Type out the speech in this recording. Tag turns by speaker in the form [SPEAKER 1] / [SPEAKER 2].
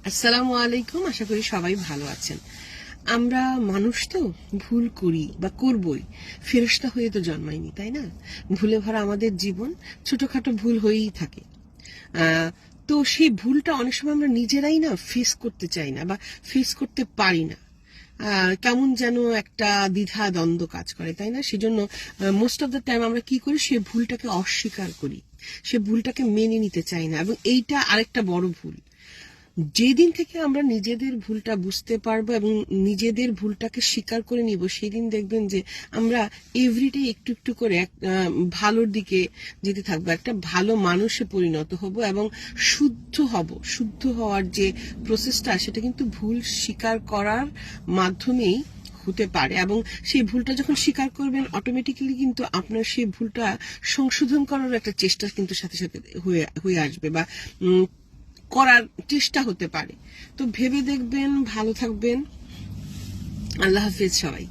[SPEAKER 1] আসসালামু আলাইকুম। আশা করি সবাই ভালো আছেন। আমরা মানুষ তো ভুল করি বা করবই, ফেরেশতা হয়ে তো জন্মাইনি, তাই না? ভুলে ভরা আমাদের জীবন, ছোটখাটো ভুল হয়েই থাকে। তো সেই ভুলটা অনেক সময় আমরা নিজেরাই না ফেস করতে চাই না বা ফেস করতে পারি না। কেমন যেন একটা দ্বিধা দ্বন্দ্ব কাজ করে, তাই না? সেজন্য মোস্ট অফ দ্য টাইম আমরা কি করি, সে ভুলটাকে অস্বীকার করি, সে ভুলটাকে মেনে নিতে চাই না, এবং এইটা আরেকটা বড় ভুল। যেদিন থেকে আমরা নিজেদের ভুলটা বুঝতে পারবো এবং নিজেদের ভুলটাকে স্বীকার করে নিব, সেদিন দেখবেন যে আমরা এভরিডে একটু একটু করে ভালোর দিকে যেতে থাকবো, একটা ভালো মানুষে পরিণত হব এবং শুদ্ধ হব। শুদ্ধ হওয়ার যে প্রসেসটা, সেটা কিন্তু ভুল স্বীকার করার মাধ্যমেই হতে পারে। এবং সেই ভুলটা যখন স্বীকার করবেন, অটোমেটিক্যালি কিন্তু আপনার সেই ভুলটা সংশোধন করার একটা চেষ্টা কিন্তু সাথে সাথে হয়ে আসবে বা করার চেষ্টা হতে পারে। তো ভেবে দেখবেন, ভালো থাকবেন। আল্লাহ হাফেজ সবাই।